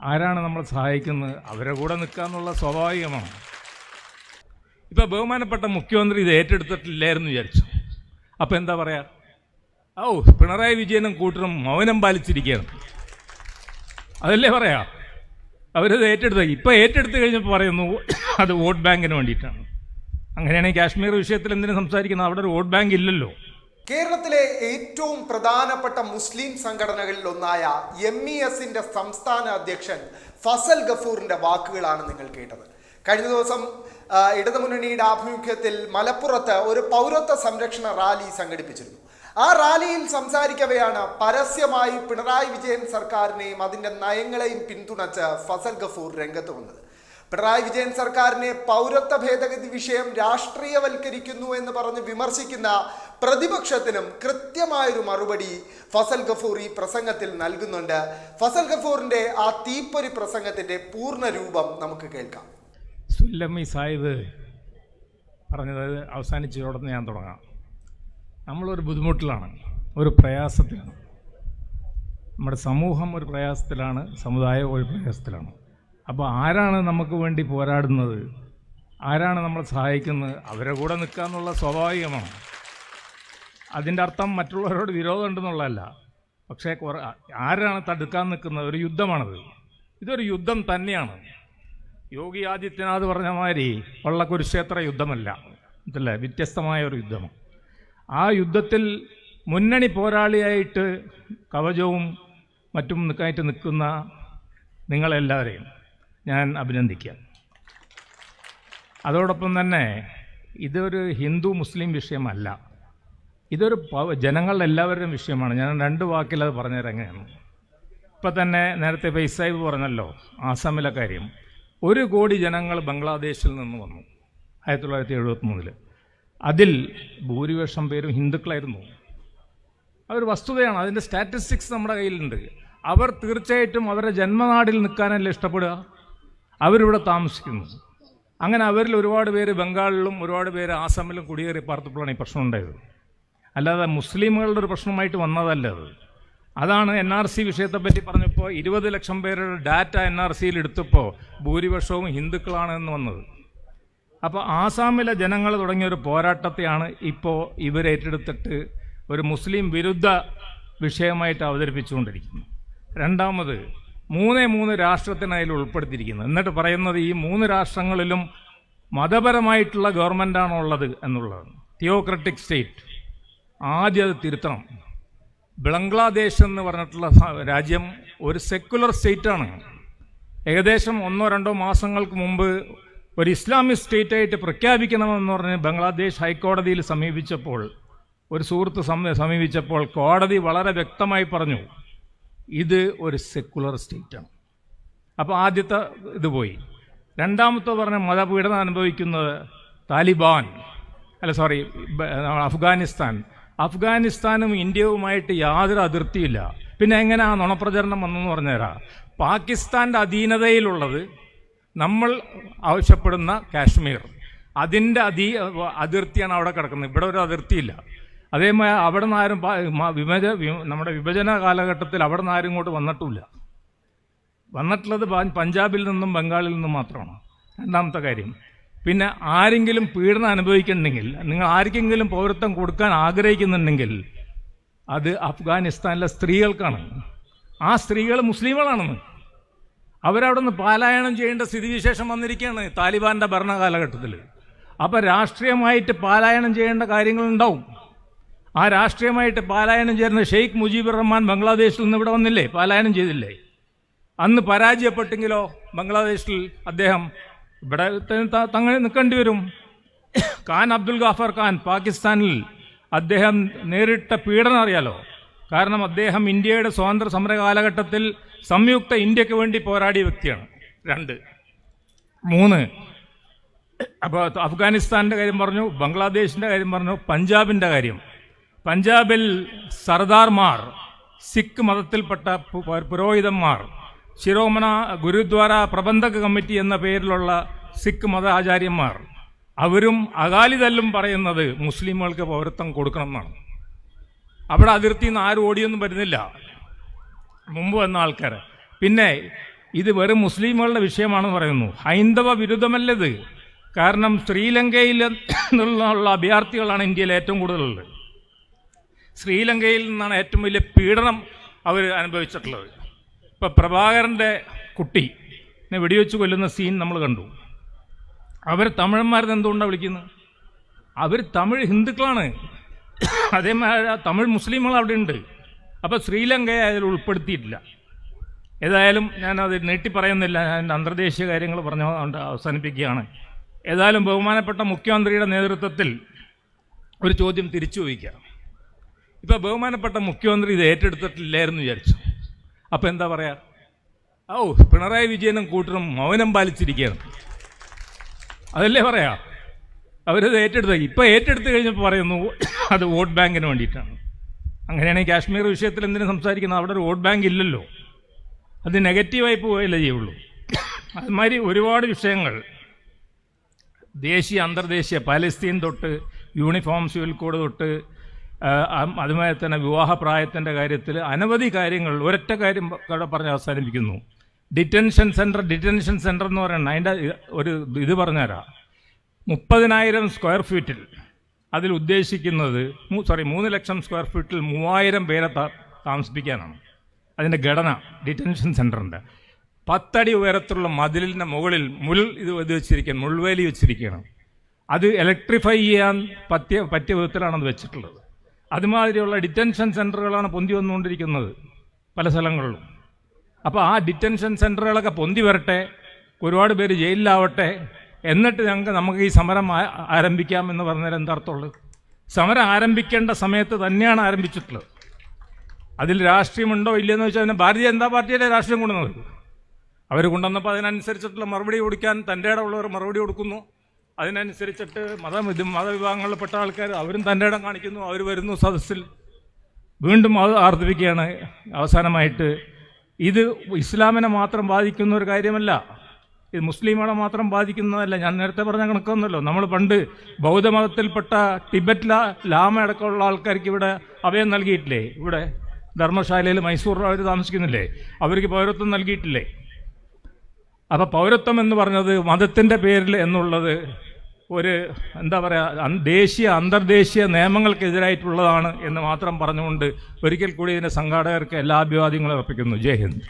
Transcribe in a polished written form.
ആരാണ് നമ്മളെ സഹായിക്കുന്നത്? അവരെ കൂടെ നിൽക്കുക എന്നുള്ള സ്വാഭാവികമാണ്. ഇപ്പോൾ ബഹുമാനപ്പെട്ട മുഖ്യമന്ത്രി ഇത് ഏറ്റെടുത്തിട്ടില്ലായിരുന്നു വിചാരിച്ചു. അപ്പോൾ എന്താ പറയുക? പിണറായി വിജയനും കൂട്ടരും മൗനം പാലിച്ചിരിക്കുകയാണ്, അതല്ലേ പറയാ? അവരത് ഏറ്റെടുത്ത ഇപ്പോൾ ഏറ്റെടുത്ത് കഴിഞ്ഞപ്പോൾ പറയുന്നു അത് വോട്ട് ബാങ്കിന് വേണ്ടിയിട്ടാണ്. അങ്ങനെയാണെങ്കിൽ കാശ്മീർ വിഷയത്തിൽ എന്തിനു സംസാരിക്കുന്നത്? അവിടെ ഒരു വോട്ട് ബാങ്ക് ഇല്ലല്ലോ. കേരളത്തിലെ ഏറ്റവും പ്രധാനപ്പെട്ട മുസ്ലിം സംഘടനകളിൽ ഒന്നായ MESന്റെ സംസ്ഥാന അധ്യക്ഷൻ ഫസൽ ഗഫൂറിന്റെ വാക്കുകളാണ് നിങ്ങൾ കേട്ടത്. കഴിഞ്ഞ ദിവസം ഇടതുമുന്നണിയുടെ ആഭിമുഖ്യത്തിൽ മലപ്പുറത്ത് ഒരു പൗരത്വ സംരക്ഷണ റാലി സംഘടിപ്പിച്ചിരുന്നു. ആ റാലിയിൽ സംസാരിക്കവെയാണ് പരസ്യമായി പിണറായി വിജയൻ സർക്കാരിനെയും അതിൻ്റെ നയങ്ങളെയും പിന്തുണച്ച് ഫസൽ ഗഫൂർ രംഗത്ത് വന്നത്. പിണറായി വിജയൻ സർക്കാരിനെ പൗരത്വ ഭേദഗതി വിഷയം രാഷ്ട്രീയവൽക്കരിക്കുന്നു എന്ന് പറഞ്ഞ് വിമർശിക്കുന്ന പ്രതിപക്ഷത്തിനും കൃത്യമായൊരു മറുപടി ഫസൽ ഗഫൂർ ഈ പ്രസംഗത്തിൽ നൽകുന്നുണ്ട്. ഫസൽ ഗഫൂറിന്റെ ആ തീപ്പൊരി പ്രസംഗത്തിന്റെ പൂർണ്ണ രൂപം നമുക്ക് കേൾക്കാം. സുല്ലമി സാഹിബ് പറഞ്ഞത് അവസാനിച്ചതോടെ ഞാൻ തുടങ്ങാം. നമ്മളൊരു ബുദ്ധിമുട്ടിലാണ്, ഒരു പ്രയാസത്തിലാണ്. നമ്മുടെ സമൂഹം ഒരു പ്രയാസത്തിലാണ്, സമുദായം ഒരു പ്രയാസത്തിലാണ്. അപ്പോൾ ആരാണ് നമുക്ക് വേണ്ടി പോരാടുന്നത്? ആരാണ് നമ്മളെ സഹായിക്കുന്നത്? അവരെ കൂടെ നിൽക്കുക എന്നുള്ള സ്വാഭാവികമാണ്. അതിൻ്റെ അർത്ഥം മറ്റുള്ളവരോട് വിരോധം ഉണ്ടെന്നുള്ളതല്ല. പക്ഷേ ആരാണ് തടുക്കാൻ നിൽക്കുന്നത്? ഒരു യുദ്ധമാണത്. ഇതൊരു യുദ്ധം തന്നെയാണ്. യോഗി ആദിത്യനാഥ് പറഞ്ഞ മാതിരി വള്ളക്കുരുക്ഷേത്ര യുദ്ധമല്ല, ഇതല്ലേ, വ്യത്യസ്തമായ ഒരു യുദ്ധം. ആ യുദ്ധത്തിൽ മുന്നണി പോരാളിയായിട്ട് കവചവും മറ്റും നിൽക്കാനായിട്ട് നിൽക്കുന്ന നിങ്ങളെല്ലാവരെയും ഞാൻ അഭിനന്ദിക്കാം. അതോടൊപ്പം തന്നെ ഇതൊരു ഹിന്ദു മുസ്ലിം വിഷയമല്ല, ഇതൊരു ജനങ്ങളുടെ എല്ലാവരുടെയും വിഷയമാണ്. ഞാൻ 2 വാക്കിൽ അത് പറഞ്ഞുതരാം എങ്ങനെയാണ്. ഇപ്പം തന്നെ നേരത്തെ ഫൈസാഹിബ് പറഞ്ഞല്ലോ ആസാമിലെ കാര്യം. 1 കോടി ജനങ്ങൾ ബംഗ്ലാദേശിൽ നിന്ന് വന്നു 1973. അതിൽ ഭൂരിപക്ഷം പേരും ഹിന്ദുക്കളായിരുന്നു. അതൊരു വസ്തുതയാണ്. അതിൻ്റെ സ്റ്റാറ്റിസ്റ്റിക്സ് നമ്മുടെ കയ്യിലുണ്ട്. അവർ തീർച്ചയായിട്ടും അവരുടെ ജന്മനാടിൽ നിൽക്കാനല്ലേ ഇഷ്ടപ്പെടുക? അവരിവിടെ താമസിക്കുന്നു. അങ്ങനെ അവരിൽ ഒരുപാട് പേര് ബംഗാളിലും ഒരുപാട് പേര് ആസാമിലും കുടിയേറി പാർത്തപ്പോഴാണ് ഈ പ്രശ്നം ഉണ്ടായത്. അല്ലാതെ മുസ്ലിമുകളുടെ ഒരു പ്രശ്നമായിട്ട് വന്നതല്ല അത്. അതാണ് NRC വിഷയത്തെപ്പറ്റി പറഞ്ഞപ്പോൾ 20 ലക്ഷം പേരുടെ ഡാറ്റ NRCയിൽ എടുത്തപ്പോൾ ഭൂരിപക്ഷവും ഹിന്ദുക്കളാണ് എന്ന് വന്നത്. അപ്പോൾ ആസാമിലെ ജനങ്ങൾ തുടങ്ങിയ ഒരു പോരാട്ടത്തെയാണ് ഇപ്പോൾ ഇവരേറ്റെടുത്തിട്ട് ഒരു മുസ്ലിം വിരുദ്ധ വിഷയമായിട്ട് അവതരിപ്പിച്ചുകൊണ്ടിരിക്കുന്നത്. രണ്ടാമത് 3 രാഷ്ട്രത്തിന് അതിൽ ഉൾപ്പെടുത്തിയിരിക്കുന്നത്. എന്നിട്ട് പറയുന്നത് ഈ 3 രാഷ്ട്രങ്ങളിലും മതപരമായിട്ടുള്ള ഗവൺമെൻറ്റാണോ ഉള്ളത് എന്നുള്ളതാണ്. തിയോക്രറ്റിക് സ്റ്റേറ്റ്. ആദ്യം അത് തിരുത്തണം. ബംഗ്ലാദേശ് എന്ന് പറഞ്ഞിട്ടുള്ള രാജ്യം ഒരു സെക്കുലർ സ്റ്റേറ്റാണ്. ഏകദേശം 1-2 മാസങ്ങൾക്ക് മുമ്പ് ഒരു ഇസ്ലാമിക് സ്റ്റേറ്റായിട്ട് പ്രഖ്യാപിക്കണമെന്ന് പറഞ്ഞ് ബംഗ്ലാദേശ് ഹൈക്കോടതിയിൽ സമീപിച്ചപ്പോൾ, ഒരു സുഹൃത്ത് സമീപിച്ചപ്പോൾ കോടതി വളരെ വ്യക്തമായി പറഞ്ഞു ഇത് ഒരു സെക്കുലർ സ്റ്റേറ്റാണ്. അപ്പോൾ ആദ്യത്തെ ഇത് പോയി. രണ്ടാമത്തെ പറഞ്ഞ മതപീഡനം അനുഭവിക്കുന്നത് അഫ്ഗാനിസ്ഥാനും ഇന്ത്യയുമായിട്ട് യാതൊരു അതിർത്തിയില്ല. പിന്നെ എങ്ങനെ ആ നുണപ്രചരണം വന്നെന്ന് പറഞ്ഞുതരാം. പാകിസ്ഥാൻ്റെ അധീനതയിലുള്ളത് നമ്മൾ ആവശ്യപ്പെടുന്ന കാശ്മീർ, അതിൻ്റെ അതിർത്തിയാണ് അവിടെ കിടക്കുന്നത്. ഇവിടെ ഒരു അതിർത്തിയില്ല. അതേമാതിരി അവിടെ നിന്ന് ആരും നമ്മുടെ വിഭജന കാലഘട്ടത്തിൽ അവിടെ നിന്ന് ആരും ഇങ്ങോട്ട് വന്നിട്ടില്ല. വന്നിട്ടുള്ളത് പഞ്ചാബിൽ നിന്നും ബംഗാളിൽ നിന്നും മാത്രമാണ്. രണ്ടാമത്തെ കാര്യം. പിന്നെ ആരെങ്കിലും പീഡനം അനുഭവിക്കുന്നുണ്ടെങ്കിൽ, നിങ്ങൾ ആർക്കെങ്കിലും പൗരത്വം കൊടുക്കാൻ ആഗ്രഹിക്കുന്നുണ്ടെങ്കിൽ അത് അഫ്ഗാനിസ്ഥാനിലെ സ്ത്രീകൾക്കാണ്. ആ സ്ത്രീകൾ മുസ്ലിമുകളാണെന്ന് അവരവിടെ നിന്ന് പാലായനം ചെയ്യേണ്ട സ്ഥിതിവിശേഷം വന്നിരിക്കുകയാണ് താലിബാൻ്റെ ഭരണകാലഘട്ടത്തിൽ. അപ്പോൾ രാഷ്ട്രീയമായിട്ട് പാലായനം ചെയ്യേണ്ട കാര്യങ്ങളുണ്ടാവും. ആ രാഷ്ട്രീയമായിട്ട് പാലായനം ചെയ്യുന്ന ഷെയ്ഖ് മുജീബുർ റഹ്മാൻ ബംഗ്ലാദേശിൽ നിന്ന് ഇവിടെ വന്നില്ലേ, പാലായനം ചെയ്തില്ലേ? അന്ന് പരാജയപ്പെട്ടെങ്കിലോ ബംഗ്ലാദേശിൽ അദ്ദേഹം ഇവിടെ തങ്ങൾ നിൽക്കേണ്ടി വരും. ഖാൻ അബ്ദുൽ ഗാഫർ ഖാൻ പാകിസ്ഥാനിൽ അദ്ദേഹം നേരിട്ട പീഡനം അറിയാലോ. കാരണം അദ്ദേഹം ഇന്ത്യയുടെ സ്വാതന്ത്ര്യ സമര കാലഘട്ടത്തിൽ സംയുക്ത ഇന്ത്യക്ക് വേണ്ടി പോരാടിയ വ്യക്തിയാണ്. 2. 3. അപ്പോൾ അഫ്ഗാനിസ്ഥാൻ്റെ കാര്യം പറഞ്ഞു, ബംഗ്ലാദേശിൻ്റെ കാര്യം പറഞ്ഞു, പഞ്ചാബിൻ്റെ കാര്യം. പഞ്ചാബിൽ സർദാർമാർ, സിഖ് മതത്തിൽപ്പെട്ട പുരോഹിതന്മാർ, ശിരോമണ ഗുരുദ്വാര പ്രബന്ധക കമ്മിറ്റി എന്ന പേരിലുള്ള സിഖ് മത ആചാര്യന്മാർ, അവരും അകാലിദളും പറയുന്നത് മുസ്ലിമുകൾക്ക് പൗരത്വം കൊടുക്കണം എന്നാണ്. അവിടെ അതിർത്തിയിൽ നിന്ന് ആരും ഓടിയൊന്നും വരുന്നില്ല, മുമ്പ് വന്ന ആൾക്കാർ. പിന്നെ ഇത് വെറും മുസ്ലിമുകളുടെ വിഷയമാണെന്ന് പറയുന്നു. ഹൈന്ദവ വിരുദ്ധമല്ലത്. കാരണം ശ്രീലങ്കയിൽ നിന്നുള്ള അഭയാർത്ഥികളാണ് ഇന്ത്യയിൽ ഏറ്റവും കൂടുതലുള്ളത്. ശ്രീലങ്കയിൽ നിന്നാണ് ഏറ്റവും വലിയ പീഡനം അവർ അനുഭവിച്ചിട്ടുള്ളത്. ഇപ്പോൾ പ്രഭാകരൻ്റെ കുട്ടിനെ വെടിവെച്ച് കൊല്ലുന്ന സീൻ നമ്മൾ കണ്ടു. അവർ തമിഴന്മാരെന്ന് എന്തുകൊണ്ടാണ് വിളിക്കുന്നത്? അവർ തമിഴ് ഹിന്ദുക്കളാണ്. അതേമാതിരി തമിഴ് മുസ്ലിമുകൾ അവിടെ ഉണ്ട്. അപ്പോൾ ശ്രീലങ്കയെ അതിൽ ഉൾപ്പെടുത്തിയിട്ടില്ല. ഏതായാലും ഞാനത് നീട്ടി പറയുന്നില്ല, ഞാൻ അന്തർദേശീയ കാര്യങ്ങൾ പറഞ്ഞുകൊണ്ട് അവസാനിപ്പിക്കുകയാണ്. ഏതായാലും ബഹുമാനപ്പെട്ട മുഖ്യമന്ത്രിയുടെ നേതൃത്വത്തിൽ ഒരു ചോദ്യം തിരിച്ചു ചോദിക്കാം. ഇപ്പോൾ ബഹുമാനപ്പെട്ട മുഖ്യമന്ത്രി ഇത് ഏറ്റെടുത്തിട്ടില്ലായിരുന്നു വിചാരിച്ചു. അപ്പോൾ എന്താ പറയുക? പിണറായി വിജയനും കൂട്ടരും മൗനം പാലിച്ചിരിക്കുകയാണ്, അതല്ലേ പറയാ? അവരത് ഏറ്റെടുത്ത. ഇപ്പോൾ ഏറ്റെടുത്ത് കഴിഞ്ഞപ്പോൾ പറയുന്നു അത് വോട്ട് ബാങ്കിന് വേണ്ടിയിട്ടാണ്. അങ്ങനെയാണെങ്കിൽ കാശ്മീർ വിഷയത്തിൽ എന്തിനു സംസാരിക്കുന്നത്? അവിടെ ഒരു വോട്ട് ബാങ്ക് ഇല്ലല്ലോ, അത് നെഗറ്റീവായി പോവുകയല്ലേ ചെയ്യുള്ളൂ. അതുമാതിരി ഒരുപാട് വിഷയങ്ങൾ, ദേശീയ അന്തർദേശീയ, പാലസ്തീൻ തൊട്ട് യൂണിഫോം സിവിൽ കോഡ് തൊട്ട് അതുമായി തന്നെ വിവാഹപ്രായത്തിൻ്റെ കാര്യത്തിൽ അനവധി കാര്യങ്ങൾ. ഒരൊറ്റ കാര്യം പറഞ്ഞ് അവസാനിപ്പിക്കുന്നു. ഡിറ്റൻഷൻ സെൻറ്റർ എന്ന് പറയുന്നത് അതിൻ്റെ ഒരു ഇത് പറഞ്ഞുതരാം. 30,000 സ്ക്വയർ ഫീറ്റിൽ അതിൽ ഉദ്ദേശിക്കുന്നത് 3 ലക്ഷം സ്ക്വയർ ഫീറ്റിൽ 3000 പേരെ താമസിപ്പിക്കാനാണ് അതിൻ്റെ ഘടന. ഡിറ്റൻഷൻ സെൻറ്ററിൻ്റെ 10 അടി ഉയരത്തിലുള്ള മതിലിൻ്റെ മുകളിൽ മുൾവേലി വെച്ചിരിക്കുകയാണ്. അത് ഇലക്ട്രിഫൈ ചെയ്യാൻ പറ്റിയ വിധത്തിലാണ് അത് വെച്ചിട്ടുള്ളത്. അതുമാതിരിയുള്ള ഡിറ്റൻഷൻ സെൻറ്ററുകളാണ് പൊന്തി വന്നുകൊണ്ടിരിക്കുന്നത് പല സ്ഥലങ്ങളിലും. അപ്പോൾ ആ ഡിറ്റൻഷൻ സെൻറ്ററുകളൊക്കെ പൊന്തി വരട്ടെ, ഒരുപാട് പേര് ജയിലിലാവട്ടെ, എന്നിട്ട് നമുക്ക് ഈ സമരം ആരംഭിക്കാമെന്ന് പറഞ്ഞാൽ എന്താ അർത്ഥമുള്ളത്? സമരം ആരംഭിക്കേണ്ട സമയത്ത് തന്നെയാണ് ആരംഭിച്ചിട്ടുള്ളത്. അതിൽ രാഷ്ട്രീയമുണ്ടോ ഇല്ലയെന്ന് വെച്ചാൽ പിന്നെ ഭാരതീയ ജനതാ പാർട്ടിയുടെ രാഷ്ട്രീയം കൊണ്ടുവന്നത്. അവർ കൊണ്ടുവന്നപ്പോൾ അതിനനുസരിച്ചിട്ടുള്ള മറുപടി കൊടുക്കാൻ തൻ്റെ ഇടമുള്ളവർ മറുപടി കൊടുക്കുന്നു. അതിനനുസരിച്ചിട്ട് മതവിഭാഗങ്ങളിൽപ്പെട്ട ആൾക്കാർ അവരും തൻ്റെ ഇടം കാണിക്കുന്നു. അവർ വരുന്നു സദസ്സിൽ, വീണ്ടും അത് ആർദ്ദിപ്പിക്കുകയാണ്. അവസാനമായിട്ട് ഇത് ഇസ്ലാമിനെ മാത്രം ബാധിക്കുന്ന ഒരു കാര്യമല്ല, ഇത് മുസ്ലിങ്ങളെ മാത്രം ബാധിക്കുന്നതല്ല. ഞാൻ നേരത്തെ പറഞ്ഞ കണക്കൊന്നുമല്ലോ. നമ്മൾ പണ്ട് ബൗദ്ധമതത്തിൽപ്പെട്ട ടിബറ്റ് ലാമ അടക്കമുള്ള ആൾക്കാർക്ക് ഇവിടെ അഭയം നൽകിയിട്ടില്ലേ? ഇവിടെ ധർമ്മശാലയിൽ മൈസൂറിൽ അവർ താമസിക്കുന്നില്ലേ? അവർക്ക് പൗരത്വം നൽകിയിട്ടില്ലേ? അപ്പോൾ പൗരത്വം എന്ന് പറഞ്ഞത് മതത്തിൻ്റെ പേരിൽ എന്നുള്ളത് ഒരു എന്താ പറയുക, ദേശീയ അന്തർദേശീയ നിയമങ്ങൾക്കെതിരായിട്ടുള്ളതാണ് എന്ന് മാത്രം പറഞ്ഞുകൊണ്ട് ഒരിക്കൽ കൂടി ഇതിൻ്റെ സംഘാടകർക്ക് എല്ലാ അഭിവാദ്യങ്ങളും അർപ്പിക്കുന്നു. ജയ് ഹിന്ദ്.